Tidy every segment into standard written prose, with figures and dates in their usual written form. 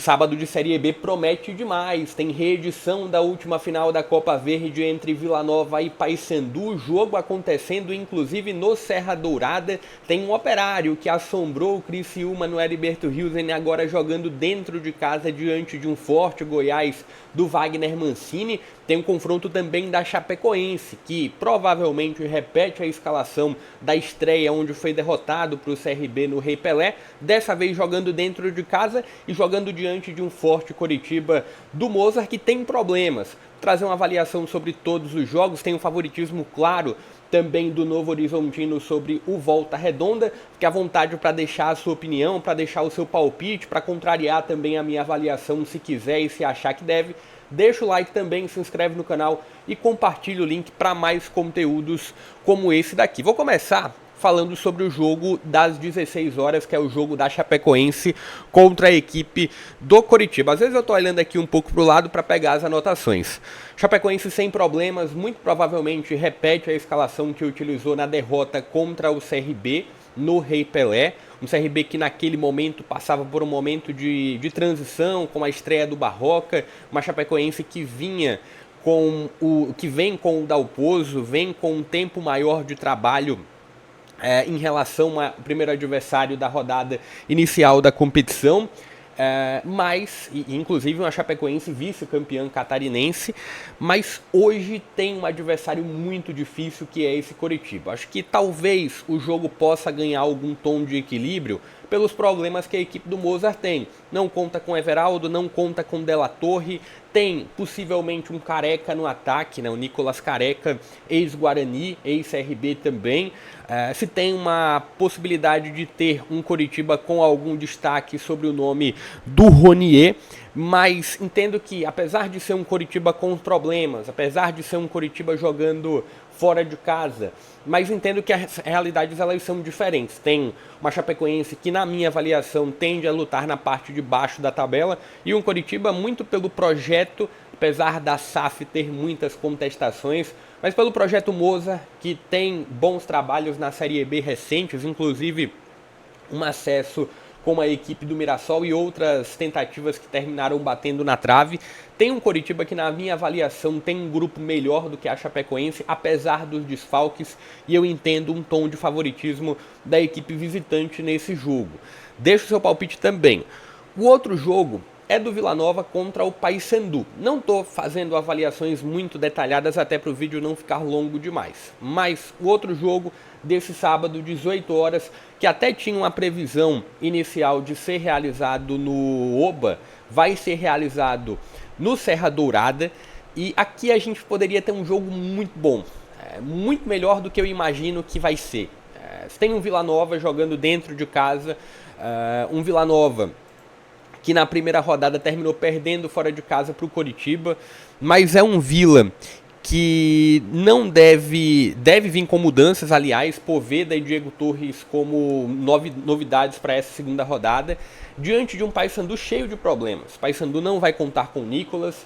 Sábado de Série B promete demais, tem reedição da última final da Copa Verde entre Vila Nova e Paysandu, jogo acontecendo inclusive no Serra Dourada, tem um Operário que assombrou o Criciúma no Heriberto Hilsen, agora jogando dentro de casa diante de um forte Goiás do Wagner Mancini, tem um confronto também da Chapecoense, que provavelmente repete a escalação da estreia onde foi derrotado para o CRB no Rei Pelé, dessa vez jogando dentro de casa e jogando diante de um forte Coritiba do Mozart que tem problemas. Trazer uma avaliação sobre todos os jogos, tem um favoritismo claro também do Novo Horizontino sobre o Volta Redonda, fique à vontade para deixar a sua opinião, para deixar o seu palpite, para contrariar também a minha avaliação se quiser e se achar que deve. Deixa o like também, se inscreve no canal e compartilha o link para mais conteúdos como esse daqui. Vou começar falando sobre o jogo das 16 horas, que é o jogo da Chapecoense contra a equipe do Coritiba. Às vezes eu tô olhando aqui um pouco pro lado para pegar as anotações. Chapecoense sem problemas, muito provavelmente repete a escalação que utilizou na derrota contra o CRB no Rei Pelé. Um CRB que naquele momento passava por um momento de transição com a estreia do Barroca, uma Chapecoense que vem com o Dalpozo, vem com um tempo maior de trabalho em relação ao primeiro adversário da rodada inicial da competição, mas, inclusive uma Chapecoense vice-campeã catarinense, mas hoje tem um adversário muito difícil que é esse Coritiba. Acho que talvez o jogo possa ganhar algum tom de equilíbrio pelos problemas que a equipe do Mozart tem. Não conta com Everaldo, não conta com Della Torre, tem possivelmente um Careca no ataque, né? O Nicolas Careca, ex-Guarani, ex-CRB também. Se tem uma possibilidade de ter um Coritiba com algum destaque sobre o nome do Ronier, mas entendo que apesar de ser um Coritiba com problemas, apesar de ser um Coritiba jogando fora de casa, mas entendo que as realidades elas são diferentes. Tem uma Chapecoense que na minha avaliação tende a lutar na parte de baixo da tabela e um Coritiba muito pelo projeto, apesar da SAF ter muitas contestações, mas pelo projeto Mozart, que tem bons trabalhos na Série B recentes, inclusive um acesso com a equipe do Mirassol e outras tentativas que terminaram batendo na trave. Tem um Coritiba que, na minha avaliação, tem um grupo melhor do que a Chapecoense, apesar dos desfalques, e eu entendo um tom de favoritismo da equipe visitante nesse jogo. Deixa o seu palpite também. O outro jogo é do Vila Nova contra o Paysandu. Não estou fazendo avaliações muito detalhadas até para o vídeo não ficar longo demais. Mas o outro jogo desse sábado, 18 horas, que até tinha uma previsão inicial de ser realizado no Oba, vai ser realizado no Serra Dourada. E aqui a gente poderia ter um jogo muito bom, muito melhor do que eu imagino que vai ser. Tem um Vila Nova jogando dentro de casa, um Vila Nova que na primeira rodada terminou perdendo fora de casa para o Coritiba, mas é um Vila que não deve vir com mudanças, aliás, Poveda e Diego Torres como novidades para essa segunda rodada, diante de um Paysandu cheio de problemas. Paysandu não vai contar com Nicolas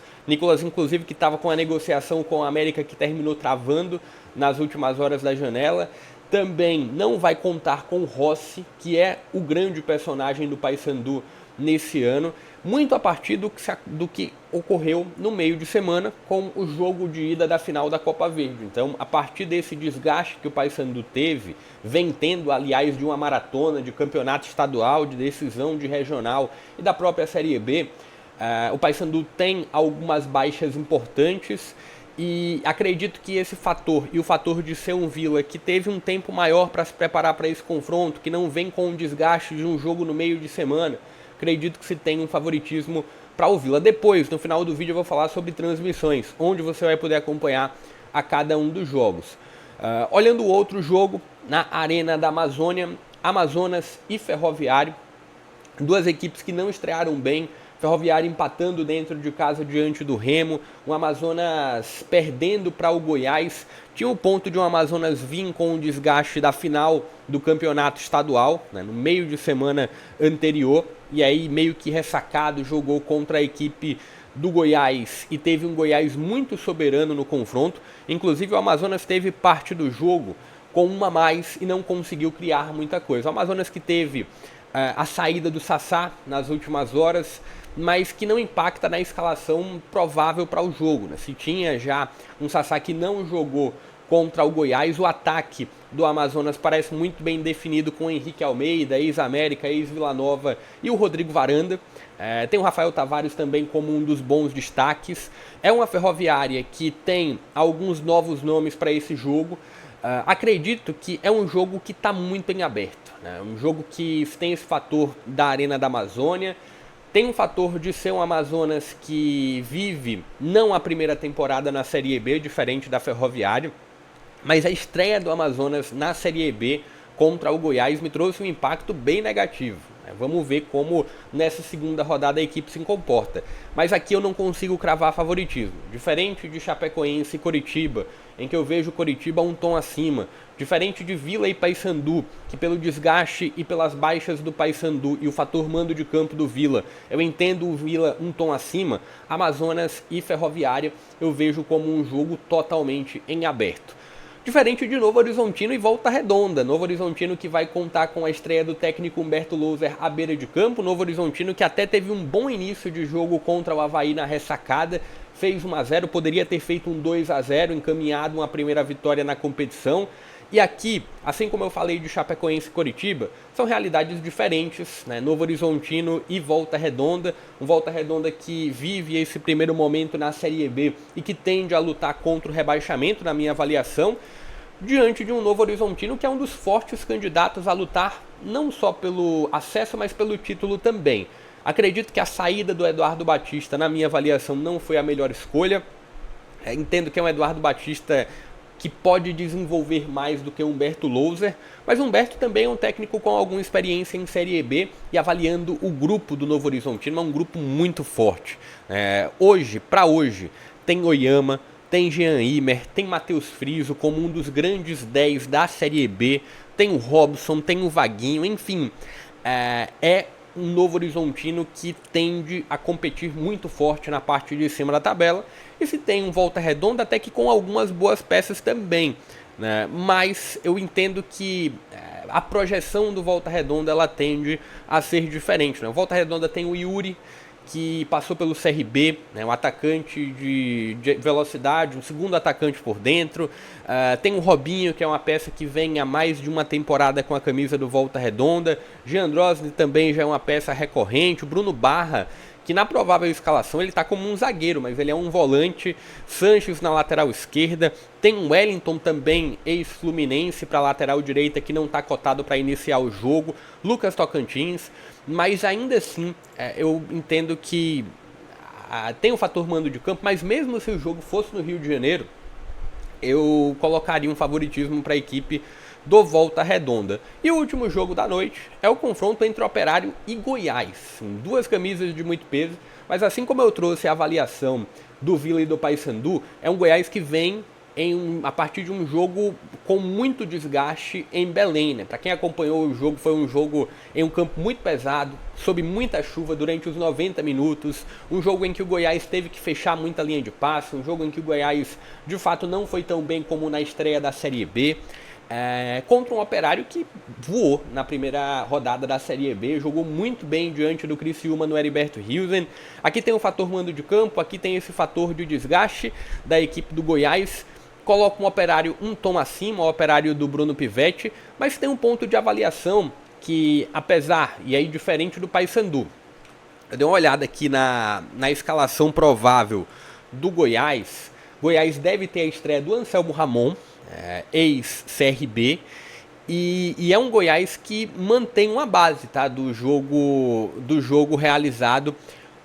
inclusive que estava com a negociação com a América que terminou travando nas últimas horas da janela. Também não vai contar com Rossi, que é o grande personagem do Paysandu nesse ano, muito a partir do que ocorreu no meio de semana com o jogo de ida da final da Copa Verde. Então, a partir desse desgaste que o Paysandu teve, vem tendo, aliás, de uma maratona de campeonato estadual, de decisão de regional e da própria Série B, o Paysandu tem algumas baixas importantes. E acredito que esse fator e o fator de ser um Vila que teve um tempo maior para se preparar para esse confronto, que não vem com o desgaste de um jogo no meio de semana, acredito que se tem um favoritismo para o Vila. Depois, no final do vídeo, eu vou falar sobre transmissões, onde você vai poder acompanhar a cada um dos jogos. Olhando o outro jogo, na Arena da Amazônia, Amazonas e Ferroviário, duas equipes que não estrearam bem, Ferroviário empatando dentro de casa diante do Remo, o Amazonas perdendo para o Goiás. Tinha o ponto de o Amazonas vir com o desgaste da final do campeonato estadual, né, no meio de semana anterior, e aí meio que ressacado jogou contra a equipe do Goiás e teve um Goiás muito soberano no confronto. Inclusive o Amazonas teve parte do jogo com uma a mais e não conseguiu criar muita coisa. O Amazonas que teve a saída do Sassá nas últimas horas, mas que não impacta na escalação provável para o jogo, né? Se tinha já um Sassá que não jogou contra o Goiás, o ataque do Amazonas parece muito bem definido com o Henrique Almeida, ex-América, ex-Vila Nova e o Rodrigo Varanda. Tem o Rafael Tavares também como um dos bons destaques. É uma Ferroviária que tem alguns novos nomes para esse jogo. Acredito que é um jogo que está muito em aberto, né? Um jogo que tem esse fator da Arena da Amazônia, tem um fator de ser um Amazonas que vive não a primeira temporada na Série B, diferente da Ferroviária, mas a estreia do Amazonas na Série B contra o Goiás me trouxe um impacto bem negativo. Vamos ver como nessa segunda rodada a equipe se comporta. Mas aqui eu não consigo cravar favoritismo. Diferente de Chapecoense e Coritiba, em que eu vejo Coritiba um tom acima. Diferente de Vila e Paysandu, que pelo desgaste e pelas baixas do Paysandu e o fator mando de campo do Vila, eu entendo o Vila um tom acima. Amazonas e Ferroviária eu vejo como um jogo totalmente em aberto. Diferente de Novo Horizontino e Volta Redonda. Novo Horizontino que vai contar com a estreia do técnico Humberto Louser à beira de campo. Novo Horizontino que até teve um bom início de jogo contra o Avaí na ressacada. Fez 1-0, poderia ter feito um 2-0, encaminhado uma primeira vitória na competição. E aqui, assim como eu falei de Chapecoense e Coritiba, são realidades diferentes, né? Novo Horizontino e Volta Redonda. Um Volta Redonda que vive esse primeiro momento na Série B e que tende a lutar contra o rebaixamento, na minha avaliação, diante de um Novo Horizontino que é um dos fortes candidatos a lutar não só pelo acesso, mas pelo título também. Acredito que a saída do Eduardo Batista, na minha avaliação, não foi a melhor escolha. Entendo que é um Eduardo Batista que pode desenvolver mais do que Humberto Louser, mas Humberto também é um técnico com alguma experiência em Série B e avaliando o grupo do Novo Horizontino, é um grupo muito forte. Hoje, tem Oyama, tem Jean Imer, tem Matheus Friso como um dos grandes 10 da Série B, tem o Robson, tem o Vaguinho, enfim, é um Novo Horizontino que tende a competir muito forte na parte de cima da tabela, e se tem um Volta Redonda até que com algumas boas peças também, né? Mas eu entendo que a projeção do Volta Redonda ela tende a ser diferente, né? O Volta Redonda tem o Yuri, que passou pelo CRB, né, um atacante de velocidade, um segundo atacante por dentro. Tem o Robinho, que é uma peça que vem há mais de uma temporada com a camisa do Volta Redonda. Jean Drosny também já é uma peça recorrente. O Bruno Barra, que na provável escalação ele está como um zagueiro, mas ele é um volante. Sanches na lateral esquerda. Tem o Wellington também, ex-Fluminense, para a lateral direita, que não está cotado para iniciar o jogo. Lucas Tocantins. Mas ainda assim, eu entendo que tem o fator mando de campo, mas mesmo se o jogo fosse no Rio de Janeiro, eu colocaria um favoritismo para a equipe do Volta Redonda. E o último jogo da noite é o confronto entre Operário e Goiás. Duas camisas de muito peso, mas assim como eu trouxe a avaliação do Vila e do Paysandu, é um Goiás que vem a partir de um jogo com muito desgaste em Belém, né? Para quem acompanhou o jogo, foi um jogo em um campo muito pesado, sob muita chuva durante os 90 minutos, um jogo em que o Goiás teve que fechar muita linha de passe, um jogo em que o Goiás de fato não foi tão bem como na estreia da Série B, contra um Operário que voou na primeira rodada da Série B, jogou muito bem diante do Criciúma no Heriberto Hilsen. Aqui tem o fator mando de campo, aqui tem esse fator de desgaste da equipe do Goiás. Coloca um Operário um tom acima, o Operário do Bruno Pivetti, mas tem um ponto de avaliação que, apesar, e aí diferente do Paysandu, eu dei uma olhada aqui na escalação provável do Goiás. Goiás deve ter a estreia do Anselmo Ramon, ex-CRB, e é um Goiás que mantém uma base, tá, do jogo realizado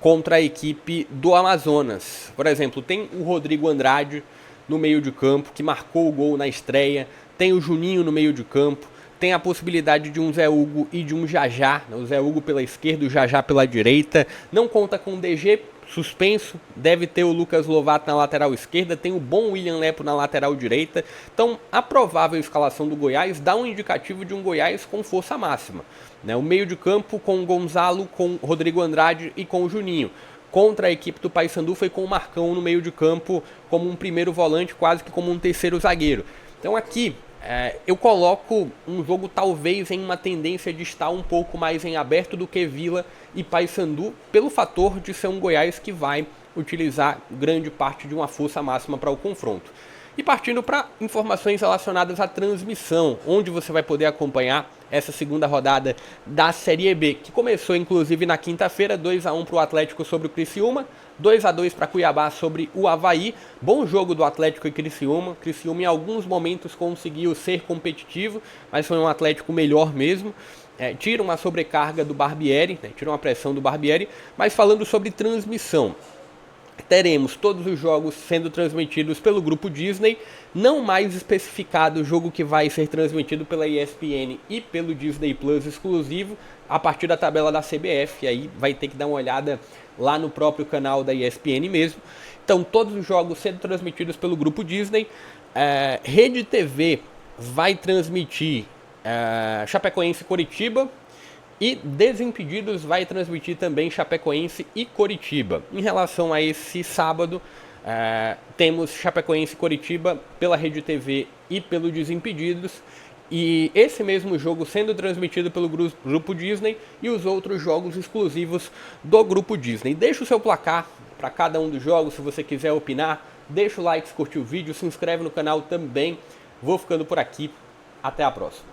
contra a equipe do Amazonas. Por exemplo, tem o Rodrigo Andrade no meio de campo, que marcou o gol na estreia. Tem o Juninho no meio de campo. Tem a possibilidade de um Zé Hugo e de um Jajá. O Zé Hugo pela esquerda, o Jajá pela direita. Não conta com o DG, suspenso. Deve ter o Lucas Lovato na lateral esquerda. Tem o bom William Lepo na lateral direita. Então, a provável escalação do Goiás dá um indicativo de um Goiás com força máxima. O meio de campo com o Gonzalo, com o Rodrigo Andrade e com o Juninho. Contra a equipe do Paysandu foi com o Marcão no meio de campo como um primeiro volante, quase que como um terceiro zagueiro. Então aqui Eu coloco um jogo talvez em uma tendência de estar um pouco mais em aberto do que Vila e Paysandu, pelo fator de ser um Goiás que vai utilizar grande parte de uma força máxima para o confronto. E partindo para informações relacionadas à transmissão, onde você vai poder acompanhar essa segunda rodada da Série B, que começou inclusive na quinta-feira, 2-1 para o Atlético sobre o Criciúma, 2-2 para Cuiabá sobre o Avaí. Bom jogo do Atlético e Criciúma. Criciúma em alguns momentos conseguiu ser competitivo, mas foi um Atlético melhor mesmo. Tira uma sobrecarga do Barbieri, tira uma pressão do Barbieri, mas falando sobre transmissão, teremos todos os jogos sendo transmitidos pelo grupo Disney, não mais especificado o jogo que vai ser transmitido pela ESPN e pelo Disney Plus exclusivo, a partir da tabela da CBF, aí vai ter que dar uma olhada lá no próprio canal da ESPN mesmo. Então todos os jogos sendo transmitidos pelo grupo Disney. Rede TV vai transmitir Chapecoense e Coritiba, e Desimpedidos vai transmitir também Chapecoense e Coritiba. Em relação a esse sábado, temos Chapecoense e Coritiba pela Rede TV e pelo Desimpedidos. E esse mesmo jogo sendo transmitido pelo Grupo Disney e os outros jogos exclusivos do Grupo Disney. Deixa o seu placar para cada um dos jogos, se você quiser opinar. Deixa o like se curtiu o vídeo, se inscreve no canal também. Vou ficando por aqui. Até a próxima.